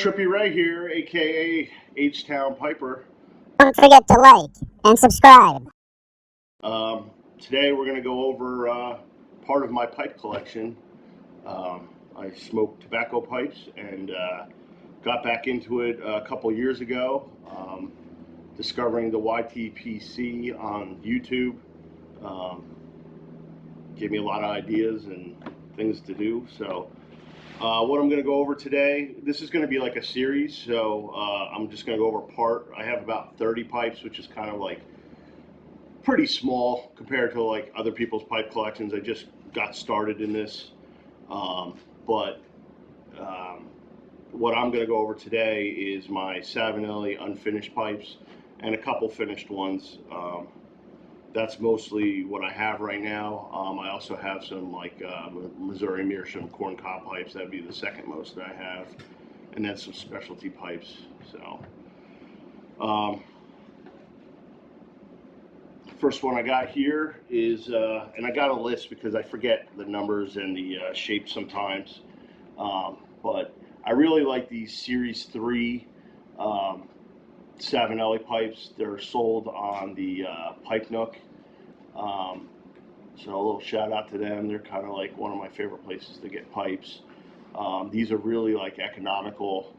Trippy Ray here, aka H-Town Piper. Don't forget to like and subscribe. Today we're going to go over part of my pipe collection. I smoke tobacco pipes and got back into it a couple years ago, discovering the YTPC on YouTube. Gave me a lot of ideas and things to do. So what I'm going to go over today, this is going to be like a series, so I'm just going to go over part. I have about 30 pipes, which is kind of like pretty small compared to like other people's pipe collections. I just got started in this, but what I'm going to go over today is my Savinelli unfinished pipes and a couple finished ones. That's mostly what I have right now. I also have some like Missouri Meerschaum corn cob pipes. That'd be the second most that I have, and then some specialty pipes. So, first one I got here is, and I got a list because I forget the numbers and the shapes sometimes. But I really like these Series 3 Savinelli pipes. They're sold on the Pipe Nook. So a little shout out to them. They're kind of like one of my favorite places to get pipes. These are really like economical,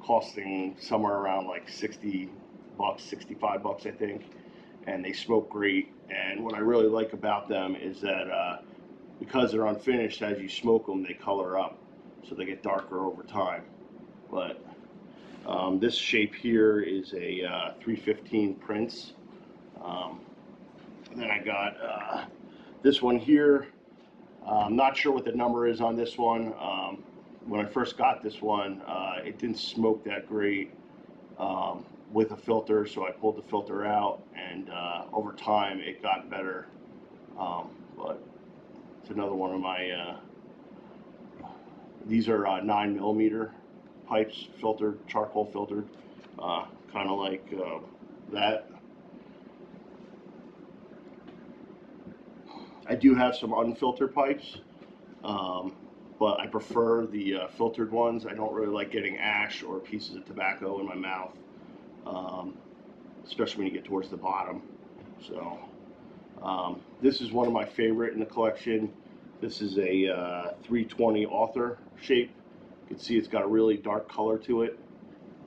costing somewhere around like 60 bucks, 65 bucks, I think. And they smoke great. And what I really like about them is that because they're unfinished, as you smoke them, they color up. So they get darker over time. But this shape here is a 315 Prince. And then I got this one here. I'm not sure what the number is on this one. When I first got this one, it didn't smoke that great with a filter, so I pulled the filter out, and over time it got better. But it's another one of my, these are 9mm pipes, filtered, charcoal filtered, kind of like that. I do have some unfiltered pipes, but I prefer the filtered ones. I don't really like getting ash or pieces of tobacco in my mouth, especially when you get towards the bottom. So this is one of my favorite in the collection. This is a 320 Author shape. You can see it's got a really dark color to it.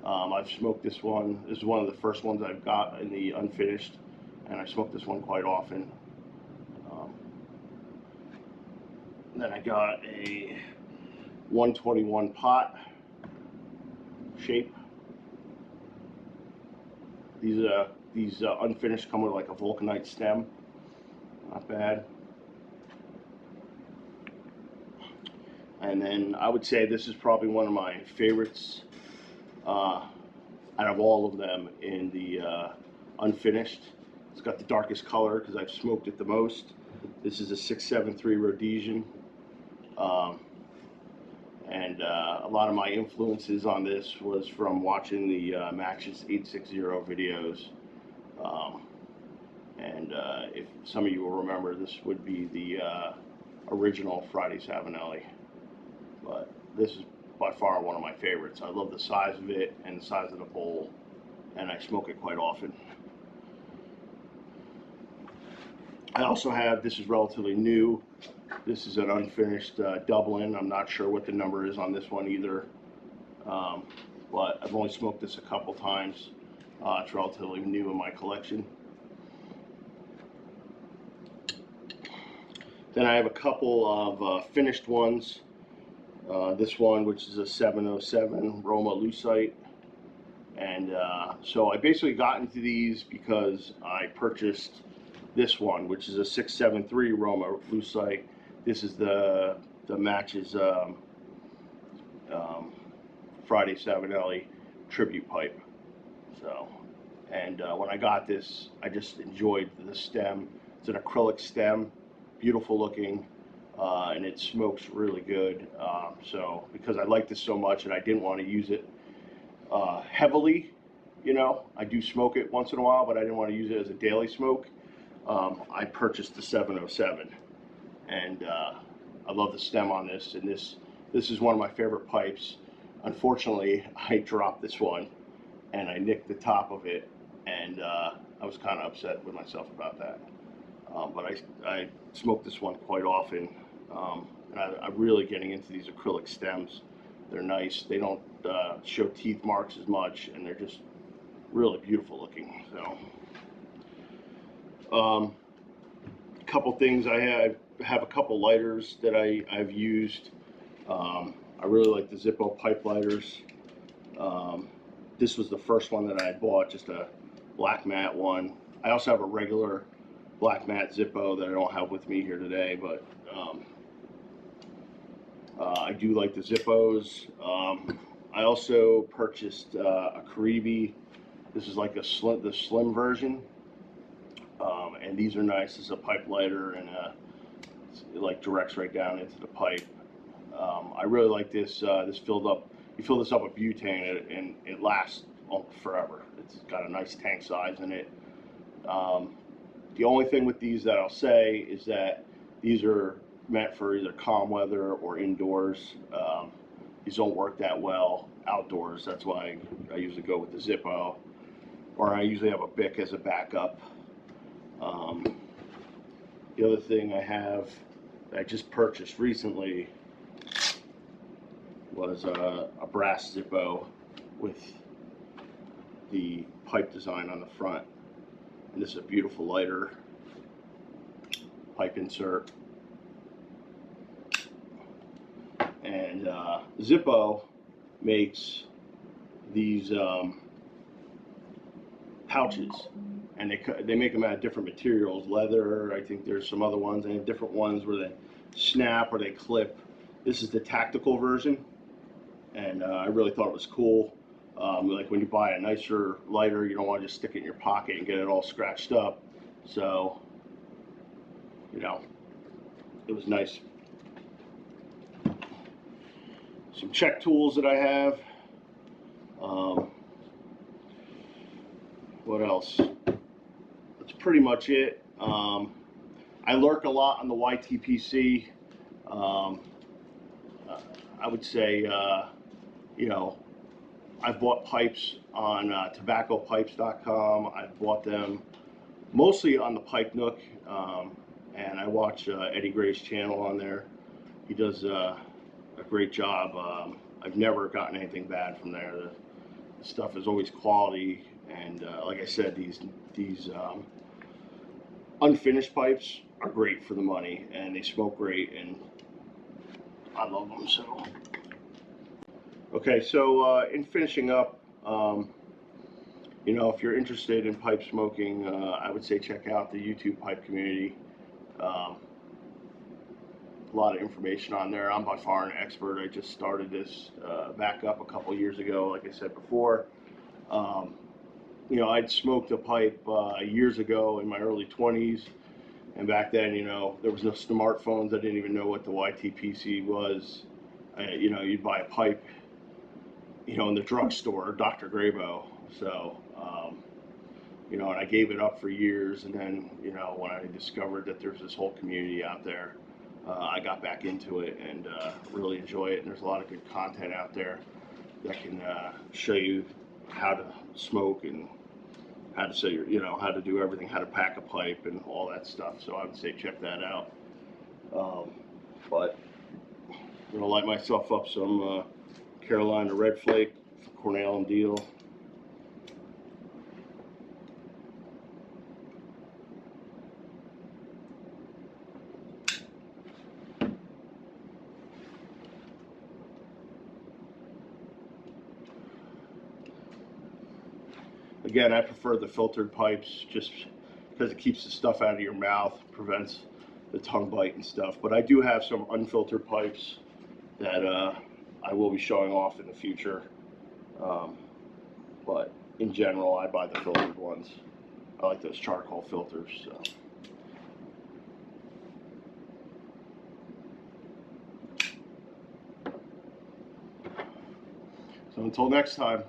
I've smoked this one. This is one of the first ones I've got in the unfinished, and I smoke this one quite often. Then I got a 121 pot shape. These unfinished come with like a vulcanite stem. Not bad. And then I would say this is probably one of my favorites out of all of them in the unfinished. It's got the darkest color because I've smoked it the most. This is a 673 Rhodesian. And a lot of my influences on this was from watching the Matches 860 videos. If some of you will remember, this would be the original Friday Savinelli. But this is by far one of my favorites. I love the size of it and the size of the bowl, and I smoke it quite often. I also have, this is relatively new, this is an unfinished Dublin. I'm not sure what the number is on this one either, but I've only smoked this a couple times. It's relatively new in my collection. Then I have a couple of finished ones. This one, which is a 707 Roma Lucite. And so I basically got into these because I purchased this one, which is a 673 Roma Lucite. This is the Matches Friday Savinelli tribute pipe. So, and when I got this, I just enjoyed the stem. It's an acrylic stem, beautiful looking, and it smokes really good. So because I like this so much and I didn't want to use it heavily, you know, I do smoke it once in a while, but I didn't want to use it as a daily smoke. I purchased the 707, and I love the stem on this, and this is one of my favorite pipes. Unfortunately, I dropped this one and I nicked the top of it, and I was kind of upset with myself about that. But I smoke this one quite often, and I'm really getting into these acrylic stems. They're nice. They don't show teeth marks as much, and they're just really beautiful looking. So, a couple things I have a couple lighters that I've used. I really like the Zippo pipe lighters. This was the first one that I bought, just a black matte one. I also have a regular black matte Zippo that I don't have with me here today, but I do like the Zippos. I also purchased a Karibi. This is like the slim version, and these are nice. This is a pipe lighter, and it like directs right down into the pipe. I really like this. This filled up. You fill this up with butane, and it lasts forever. It's got a nice tank size in it. The only thing with these that I'll say is that these are meant for either calm weather or indoors. These don't work that well outdoors. That's why I usually go with the Zippo, or I usually have a Bic as a backup. The other thing I have that I just purchased recently was a brass Zippo with the pipe design on the front. And this is a beautiful lighter, pipe insert. And Zippo makes these pouches, and they make them out of different materials, leather. I think there's some other ones. They have different ones where they snap or they clip. This is the tactical version, and I really thought it was cool. Like when you buy a nicer lighter, you don't want to just stick it in your pocket and get it all scratched up. So, you know, it was nice. Some check tools that I have. What else? That's pretty much it. I lurk a lot on the YTPC. I would say, you know, I've bought pipes on tobaccopipes.com. I've bought them mostly on the Pipe Nook, and I watch Eddie Gray's channel on there. He does a great job. I've never gotten anything bad from there. The stuff is always quality, and like I said, these unfinished pipes are great for the money, and they smoke great, and I love them. So, okay, so in finishing up, you know, if you're interested in pipe smoking, I would say check out the YouTube pipe community. A lot of information on there. I'm by far an expert. I just started this back up a couple years ago, like I said before. You know, I'd smoked a pipe years ago in my early 20s, and back then, you know, there was no smartphones. I didn't even know what the YTPC was. You know, you'd buy a pipe, you know, in the drugstore, Dr. Grabo. So, you know, and I gave it up for years, and then, you know, when I discovered that there's this whole community out there, I got back into it and really enjoy it. And there's a lot of good content out there that can show you how to smoke and how to say your, you know, how to do everything, how to pack a pipe and all that stuff. So I would say check that out. But I'm gonna light myself up some Carolina Red Flake, Cornell and Deal. Again, I prefer the filtered pipes just because it keeps the stuff out of your mouth, prevents the tongue bite and stuff. But I do have some unfiltered pipes that I will be showing off in the future. But in general, I buy the filtered ones. I like those charcoal filters. So until next time.